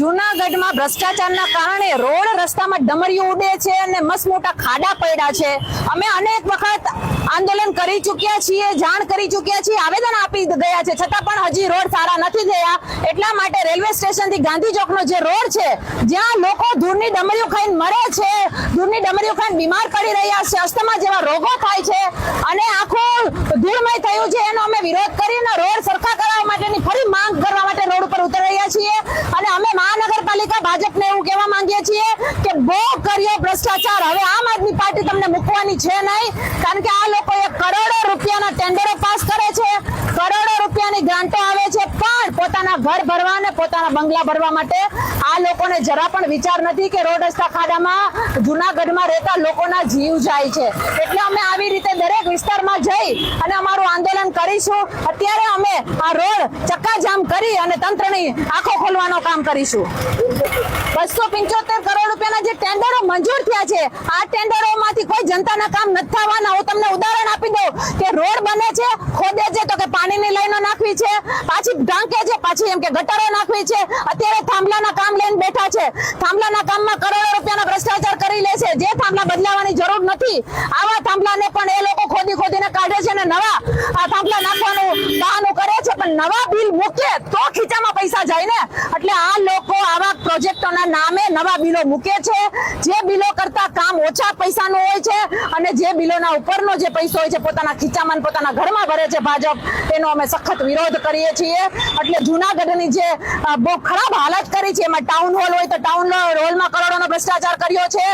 જૂનાગઢમાં ભ્રષ્ટાચારના કારણે રોડ રસ્તામાં ડમરીઓ ઉડે છે અને મસ્ત મોટા ખાડા પડ્યા છે। અમે અનેક વખત આંદોલન કરી ચૂક્યા છીએ, જાણ કરી ચૂક્યા છીએ, આવેદન આપી ગયા છે, છતાં પણ હજી રોડ સારા નથી થયા। એટલા માટે રેલવે સ્ટેશન થી ગાંધી ચોકનો જે રોડ છે, જ્યાં લોકો ધૂળની ડમરીઓ ખાઈને મરે છે, ધૂળની ડમરીઓ ખાઈને બીમાર પડી રહ્યા છે, અસ્થમા જેવા રોગો થાય છે અને આખું ધૂળમય થયું છે, એનો અમે વિરોધ કરીને રોડ સરખા કરવા માટેની ફરી માંગ કરવા માટે રોડ ઉપર ઉતરી રહ્યા છીએ। અને અમે મહાનગરપાલિકા ભાજપને એવું કહેવા માંગીએ છીએ કે બહુ કર્યો ભ્રષ્ટાચાર, હવે આમ આદમી પાર્ટી તમને મૂકવાની છે નહીં, કારણ કે આ લોકોએ કરોડો રૂપિયાના ટેન્ડરો પાસ કરે છે, કરોડો રૂપિયાની ગ્રાન્ટો આવે છે, પણ પોતાના ઘર ભરવા અને પોતાના બંગલા ભરવા માટે આ લોકોને જરા પણ વિચાર નથી કે રોડ રસ્તા ખાડામાં જૂનાગઢમાં રહેતા લોકોના જીવ જાય છે। એટલે અમે આવી રીતે દરેક વિસ્તારમાં જઈ અને અમારું આંદોલન કરીશું। અત્યારે અમે આ રોડ ચક્કાજામ કરી અને તંત્રની આંખો ખોલવાનું કામ કરીશું। 275 કરોડ રૂપિયાના જે ટેન્ડરો મંજૂર થયા છે, આ ટેન્ડરોમાંથી કોઈ જનતાના કામ નથી થવાના। હું તમને ઉદાહરણ આપી દઉં કે રોડ બને છે, ખોદે છે તો કે પાણીની લાઈનો નાખવી છે, પાછી ઢાંકે છે, પાછી એમ કે ગટરો નાખવી છે। અત્યારે થાંભલાના કામ લઈને બેઠા છે, થાંભલાના કામમાં કરોડો રૂપિયાનો ભ્રષ્ટાચાર કરી લે છે, જે થાંભલા બદલાવાની જરૂર નથી, આવા થાંભલાને પણ એ લોકો ખોદીને કાઢે છે અને નવા આ થાંભલા નાખવાનું બહાનું કરે છે, પણ નવા બિલ મૂકે તો ખીચામાં પૈસા જાય ને। એટલે આ લોકો આવા પ્રોજેક્ટોના નામે નવા બિલો મૂકે છે, જે બિલો કરતા કામ ઓછા પૈસાનું હોય છે અને જે બિલોના ઉપરનો જે પૈસો હોય છે પોતાના ખીચામાં પોતાના ઘરમાં ભરે છે ભાજપ, એનો અમે સખત વિરોધ કરીએ છીએ। એટલે જૂનાગઢની જે બહુ ખરાબ હાલત કરી છે, એમાં ટાઉન હોલ હોય તો ટાઉન હોલમાં કરોડોનો ભ્રષ્ટાચાર કર્યો છે,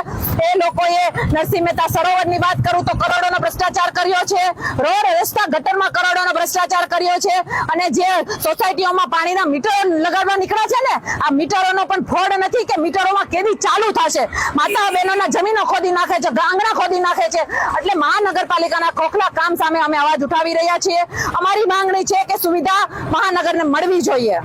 એ લોકોએ નરસિંહ મહેતા સરોવરની વાત કરું તો કરોડોનો ભ્રષ્ટાચાર કર્યો છે, રોડ રસ્તા ગટરમાં કરોડોનો ભ્રષ્ટાચાર કર્યો છે, અને જે સોસાયટીઓમાં પાણીના મીટર લગાડવા નીકળ્યા છે ને, આ મીટરોનો પણ ફોડ નથી કે મીટરોમાં કેદી ચાલુ થશે, માતા બહેનોના જમીનો ખોદી નાખે છે, આંગણા ખોદી નાખે છે। એટલે મહાનગરપાલિકાના ખોખલા કામ સામે અમે અવાજ ઉઠાવી રહ્યા છીએ। અમારી માંગણી છે કે સુવિધા મહાનગરને મળવી જોઈએ।